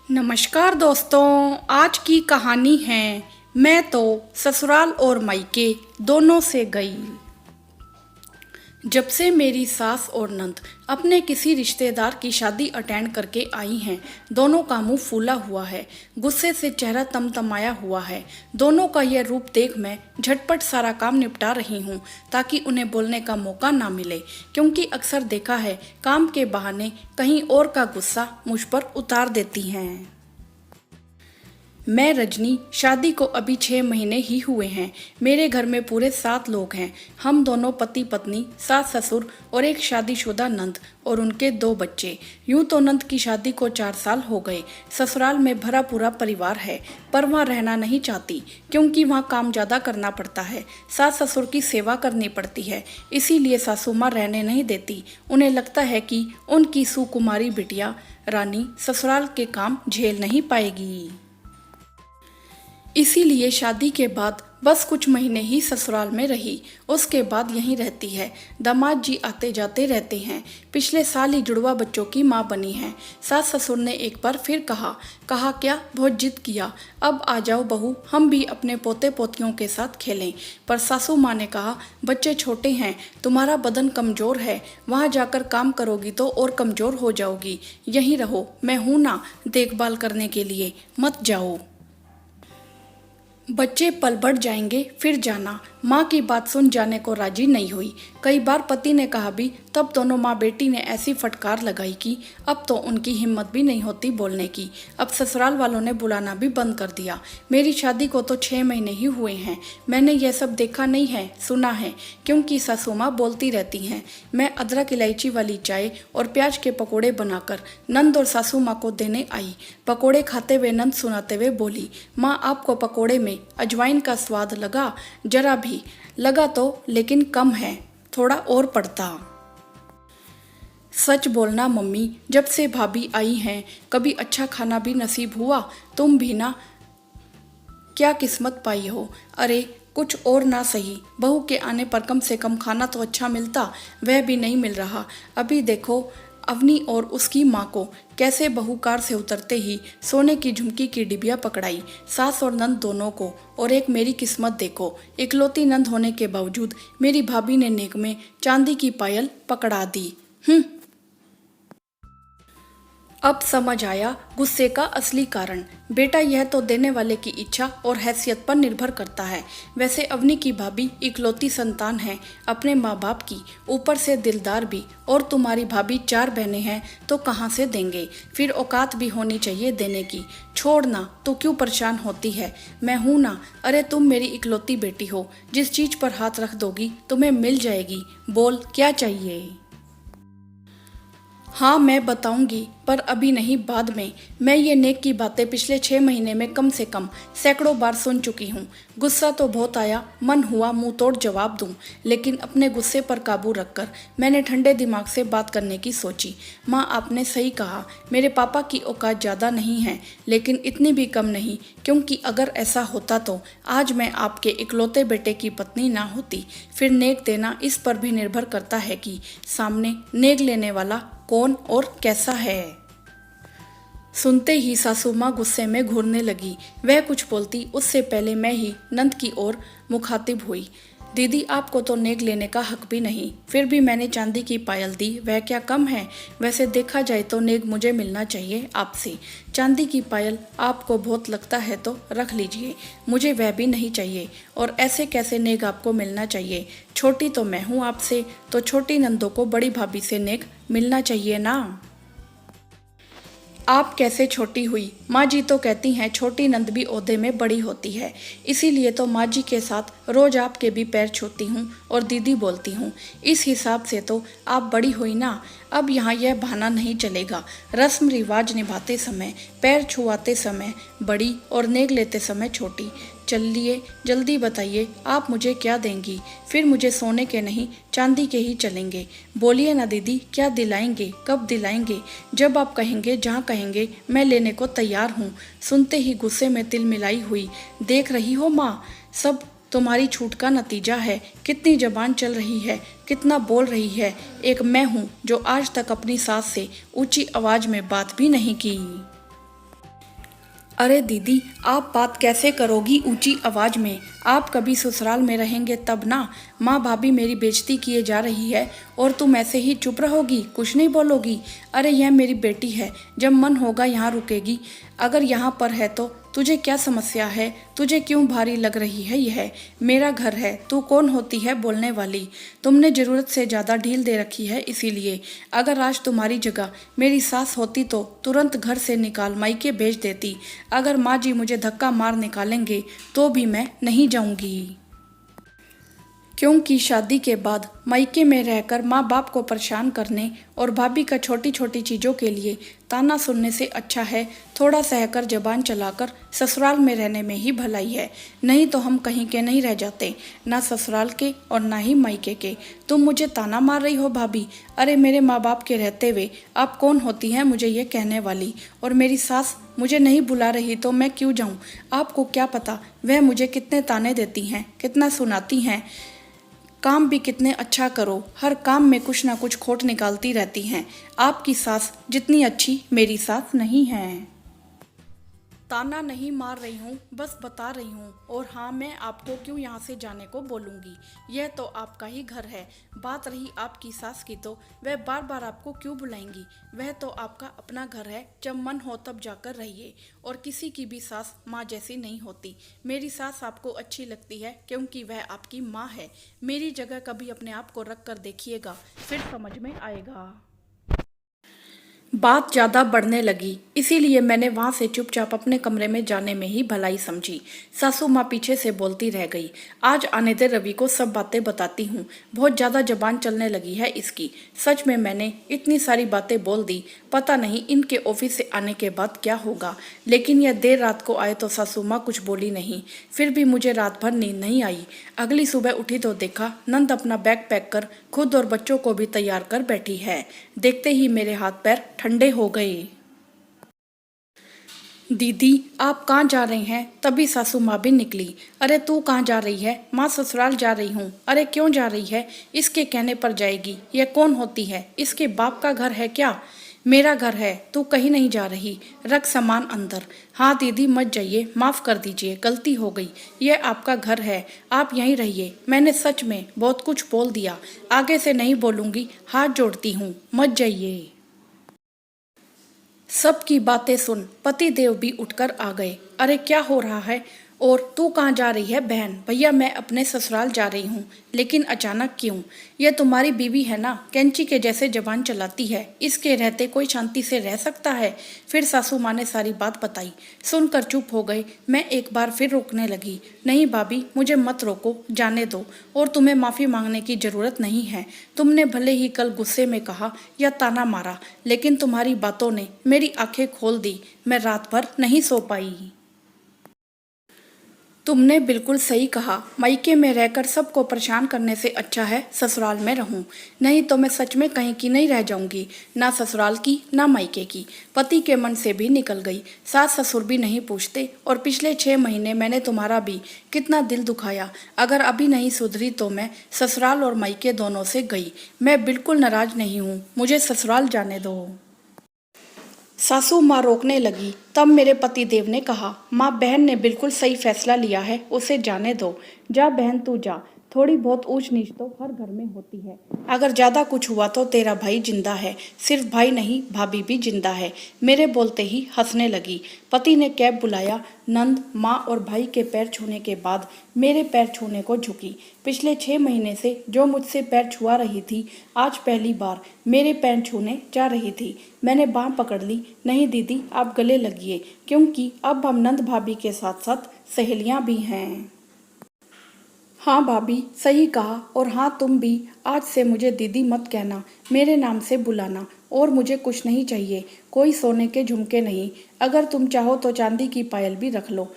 नमस्कार दोस्तों, आज की कहानी है मैं तो ससुराल और मायके दोनों से गई। जब से मेरी सास और नंद अपने किसी रिश्तेदार की शादी अटेंड करके आई हैं, दोनों का मुंह फूला हुआ है, गुस्से से चेहरा तमतमाया हुआ है। दोनों का यह रूप देख मैं झटपट सारा काम निपटा रही हूँ ताकि उन्हें बोलने का मौका ना मिले, क्योंकि अक्सर देखा है काम के बहाने कहीं और का गुस्सा मुझ पर उतार देती हैं। मैं रजनी, शादी को अभी 6 महीने ही हुए हैं। मेरे घर में पूरे 7 लोग हैं। हम दोनों पति पत्नी, सास ससुर और एक शादीशुदा नंद और उनके 2 बच्चे। यूं तो नंद की शादी को 4 साल हो गए। ससुराल में भरा पूरा परिवार है, पर वहाँ रहना नहीं चाहती क्योंकि वहाँ काम ज़्यादा करना पड़ता है। सास ससुर की सेवा करनी पड़ती है, इसीलिए सासू माँ रहने नहीं देती। उन्हें लगता है कि उनकी सुकुमारी बिटिया रानी ससुराल के काम झेल नहीं पाएगी। इसीलिए शादी के बाद बस कुछ महीने ही ससुराल में रही, उसके बाद यहीं रहती है। दामाद जी आते जाते रहते हैं। पिछले साल ही जुड़वा बच्चों की माँ बनी है। सास ससुर ने एक बार फिर कहा क्या बहुत जिद किया, अब आ जाओ बहू, हम भी अपने पोते पोतियों के साथ खेलें। पर सासू माँ ने कहा बच्चे छोटे हैं, तुम्हारा बदन कमज़ोर है, वहाँ जाकर काम करोगी तो और कमज़ोर हो जाओगी। यहीं रहो, मैं हूँ ना देखभाल करने के लिए, मत जाओ। बच्चे पल बढ़ जाएंगे फिर जाना। माँ की बात सुन जाने को राजी नहीं हुई। कई बार पति ने कहा भी, तब दोनों माँ बेटी ने ऐसी फटकार लगाई कि अब तो उनकी हिम्मत भी नहीं होती बोलने की। अब ससुराल वालों ने बुलाना भी बंद कर दिया। मेरी शादी को तो 6 महीने ही हुए हैं। मैंने यह सब देखा नहीं है, सुना है, क्योंकि सासू माँ बोलती रहती हैं। मैं अदरक इलायची वाली चाय और प्याज के पकौड़े बनाकर नंद और सासू माँ को देने आई। पकौड़े खाते हुए नंद सुनाते हुए बोली, माँ आपको पकौड़े में अजवाइन का स्वाद लगा? जरा भी लगा तो, लेकिन कम है, थोड़ा और पड़ता। सच बोलना मम्मी, जब से भाभी आई हैं कभी अच्छा खाना भी नसीब हुआ? तुम भी ना क्या किस्मत पाई हो। अरे कुछ और ना सही, बहू के आने पर कम से कम खाना तो अच्छा मिलता, वह भी नहीं मिल रहा। अभी देखो अवनी और उसकी माँ को कैसे बहू कार से उतरते ही सोने की झुमकी की डिबिया पकड़ाई। सास और नंद दोनों को, और एक मेरी किस्मत देखो, इकलौती नंद होने के बावजूद मेरी भाभी ने नेक में चांदी की पायल पकड़ा दी। अब समझ आया गुस्से का असली कारण। बेटा यह तो देने वाले की इच्छा और हैसियत पर निर्भर करता है। वैसे अवनी की भाभी इकलौती संतान है अपने माँ बाप की, ऊपर से दिलदार भी, और तुम्हारी भाभी 4 बहनें हैं तो कहाँ से देंगे? फिर औकात भी होनी चाहिए देने की। छोड़ ना, तो क्यों परेशान होती है, मैं हूँ ना। अरे तुम मेरी इकलौती बेटी हो, जिस चीज़ पर हाथ रख दोगी तुम्हें मिल जाएगी। बोल क्या चाहिए? हाँ मैं बताऊंगी, पर अभी नहीं, बाद में। मैं ये नेक की बातें पिछले 6 महीने में कम से कम सैकड़ों बार सुन चुकी हूँ। गुस्सा तो बहुत आया, मन हुआ मुंह तोड़ जवाब दूँ, लेकिन अपने गुस्से पर काबू रखकर मैंने ठंडे दिमाग से बात करने की सोची। माँ आपने सही कहा, मेरे पापा की औकात ज़्यादा नहीं है, लेकिन इतनी भी कम नहीं, क्योंकि अगर ऐसा होता तो आज मैं आपके इकलौते बेटे की पत्नी ना होती। फिर नेक देना इस पर भी निर्भर करता है कि सामने नेक लेने वाला कौन और कैसा है। सुनते ही सासू माँ गुस्से में घूरने लगी। वह कुछ बोलती उससे पहले मैं ही नंद की ओर मुखातिब हुई। दीदी आपको तो नेक लेने का हक भी नहीं, फिर भी मैंने चांदी की पायल दी, वह क्या कम है? वैसे देखा जाए तो नेक मुझे मिलना चाहिए आपसे। चांदी की पायल आपको बहुत लगता है तो रख लीजिए, मुझे वह भी नहीं चाहिए। और ऐसे कैसे नेक आपको मिलना चाहिए? छोटी तो मैं हूँ आपसे, तो छोटी नंदों को बड़ी भाभी से नेक मिलना चाहिए ना। आप कैसे छोटी हुई? माँ जी तो कहती हैं छोटी नंद भी ओहदे में बड़ी होती है, इसीलिए तो माँ जी के साथ रोज आपके भी पैर छूती हूँ और दीदी बोलती हूँ। इस हिसाब से तो आप बड़ी हुई ना। अब यहाँ यह बहाना नहीं चलेगा। रस्म रिवाज निभाते समय, पैर छुआते समय बड़ी और नेक लेते समय छोटी। चलिए जल्दी बताइए, आप मुझे क्या देंगी? फिर मुझे सोने के नहीं चांदी के ही चलेंगे। बोलिए ना दीदी, क्या दिलाएंगे, कब दिलाएंगे? जब आप कहेंगे, जहाँ कहेंगे मैं लेने को तैयार हूँ। सुनते ही गुस्से में तिल मिलाई हुई, देख रही हो माँ, सब तुम्हारी छूट का नतीजा है। कितनी जबान चल रही है, कितना बोल रही है। एक मैं हूँ जो आज तक अपनी सास से ऊंची आवाज में बात भी नहीं की। अरे दीदी, आप बात कैसे करोगी ऊंची आवाज में? आप कभी ससुराल में रहेंगे तब ना। माँ भाभी मेरी बेइज्जती किए जा रही है और तुम ऐसे ही चुप रहोगी, कुछ नहीं बोलोगी? अरे यह मेरी बेटी है, जब मन होगा यहाँ रुकेगी। अगर यहाँ पर है तो तुझे क्या समस्या है? तुझे क्यों भारी लग रही है? यह मेरा घर है, तू कौन होती है बोलने वाली? तुमने ज़रूरत से ज़्यादा ढील दे रखी है इसीलिए। अगर आज तुम्हारी जगह मेरी सास होती तो तुरंत घर से निकाल मायके भेज देती। अगर माँ जी मुझे धक्का मार निकालेंगे तो भी मैं नहीं जाऊंगी, क्योंकि शादी के बाद मायके में रहकर माँ बाप को परेशान करने और भाभी का छोटी छोटी चीज़ों के लिए ताना सुनने से अच्छा है थोड़ा सहकर जबान चलाकर ससुराल में रहने में ही भलाई है। नहीं तो हम कहीं के नहीं रह जाते, ना ससुराल के और ना ही मायके के। तुम मुझे ताना मार रही हो भाभी? अरे मेरे माँ बाप के रहते हुए आप कौन होती हैं मुझे ये कहने वाली? और मेरी सास मुझे नहीं बुला रही तो मैं क्यों जाऊँ? आपको क्या पता वह मुझे कितने ताने देती हैं, कितना सुनाती हैं। काम भी कितने अच्छा करो, हर काम में कुछ ना कुछ खोट निकालती रहती हैं। आपकी सास जितनी अच्छी मेरी सास नहीं है। ताना नहीं मार रही हूँ, बस बता रही हूँ। और हाँ, मैं आपको क्यों यहाँ से जाने को बोलूँगी? यह तो आपका ही घर है। बात रही आपकी सास की तो वह बार बार आपको क्यों बुलाएंगी? वह तो आपका अपना घर है, जब मन हो तब जाकर रहिए। और किसी की भी सास माँ जैसी नहीं होती। मेरी सास आपको अच्छी लगती है क्योंकि वह आपकी माँ है। मेरी जगह कभी अपने आप को रख कर देखिएगा, फिर समझ में आएगा। बात ज़्यादा बढ़ने लगी, इसीलिए मैंने वहाँ से चुपचाप अपने कमरे में जाने में ही भलाई समझी। सासू माँ पीछे से बोलती रह गई। आज आने दे, रवि को सब बातें बताती हूँ। बहुत ज़्यादा जबान चलने लगी है इसकी। सच में मैंने इतनी सारी बातें बोल दी, पता नहीं इनके ऑफिस से आने के बाद क्या होगा। लेकिन यह देर रात को आए तो सासू माँ कुछ बोली नहीं। फिर भी मुझे रात भर नींद नहीं आई। अगली सुबह उठी तो देखा नंद अपना बैग पैक कर खुद और बच्चों को भी तैयार कर बैठी है। देखते ही मेरे हाथ पैर ठंडे हो गए। दीदी, आप कहाँ जा रही हैं? तभी सासू माँ भी निकली। अरे तू कहाँ जा रही है? माँ ससुराल जा रही हूँ। अरे क्यों जा रही है? इसके कहने पर जाएगी। यह कौन होती है? इसके बाप का घर है क्या? मेरा घर है, तू कहीं नहीं जा रही। रख सामान अंदर। हाँ दीदी, मत जाइए, माफ़ कर दीजिए, गलती हो गई। यह आपका घर है, आप यहीं रहिए। मैंने सच में बहुत कुछ बोल दिया, आगे से नहीं बोलूँगी, हाथ जोड़ती हूँ, मत जाइए। सबकी बातें सुन पति देव भी उठकर आ गए। अरे क्या हो रहा है? और तू कहाँ जा रही है बहन? भैया मैं अपने ससुराल जा रही हूँ। लेकिन अचानक क्यों? यह तुम्हारी बीवी है ना, कैंची के जैसे जबान चलाती है। इसके रहते कोई शांति से रह सकता है? फिर सासू माँ ने सारी बात बताई। सुनकर चुप हो गए। मैं एक बार फिर रोकने लगी। नहीं भाभी, मुझे मत रोको, जाने दो। और तुम्हें माफ़ी मांगने की ज़रूरत नहीं है। तुमने भले ही कल गुस्से में कहा या ताना मारा, लेकिन तुम्हारी बातों ने मेरी आंखें खोल दी। मैं रात भर नहीं सो पाई। तुमने बिल्कुल सही कहा, मायके में रहकर सबको परेशान करने से अच्छा है ससुराल में रहूं। नहीं तो मैं सच में कहीं की नहीं रह जाऊंगी, ना ससुराल की ना मायके की। पति के मन से भी निकल गई। सास ससुर भी नहीं पूछते। और पिछले 6 महीने मैंने तुम्हारा भी कितना दिल दुखाया। अगर अभी नहीं सुधरी तो मैं ससुराल और मायके दोनों से गई। मैं बिल्कुल नाराज नहीं हूँ, मुझे ससुराल जाने दो। सासू माँ रोकने लगी। तब मेरे पति देव ने कहा, माँ बहन ने बिल्कुल सही फैसला लिया है, उसे जाने दो। जा बहन तू जा, थोड़ी बहुत ऊंच नीच तो हर घर में होती है। अगर ज़्यादा कुछ हुआ तो तेरा भाई जिंदा है, सिर्फ भाई नहीं भाभी भी जिंदा है। मेरे बोलते ही हंसने लगी। पति ने कैब बुलाया। नंद, माँ और भाई के पैर छूने के बाद मेरे पैर छूने को झुकी। पिछले 6 महीने से जो मुझसे पैर छुआ रही थी, आज पहली बार मेरे पैर छूने जा रही थी। मैंने बाँह पकड़ ली। नहीं दीदी, आप गले लगिए, क्योंकि अब हम नंद भाभी के साथ साथ सहेलियाँ भी हैं। हाँ भाभी, सही कहा। और हाँ तुम भी, आज से मुझे दीदी मत कहना, मेरे नाम से बुलाना। और मुझे कुछ नहीं चाहिए, कोई सोने के झुमके नहीं। अगर तुम चाहो तो चांदी की पायल भी रख लो,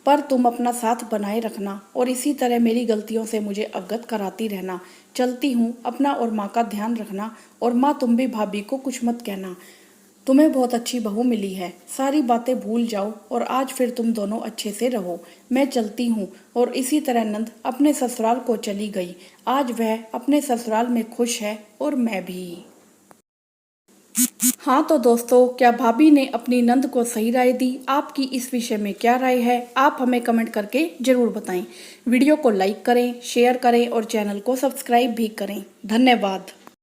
पर तुम अपना साथ बनाए रखना और इसी तरह मेरी गलतियों से मुझे अवगत कराती रहना। चलती हूँ, अपना और माँ का ध्यान रखना। और माँ तुम भी भाभी को कुछ मत कहना। तुम्हें बहुत अच्छी बहू मिली है, सारी बातें भूल जाओ और आज फिर तुम दोनों अच्छे से रहो। मैं चलती हूँ। और इसी तरह नंद अपने ससुराल को चली गई। आज वह अपने ससुराल में खुश है और मैं भी। हाँ तो दोस्तों, क्या भाभी ने अपनी नंद को सही राय दी? आपकी इस विषय में क्या राय है? आप हमें कमेंट करके जरूर बताएं। वीडियो को लाइक करें, शेयर करें और चैनल को सब्सक्राइब भी करें। धन्यवाद।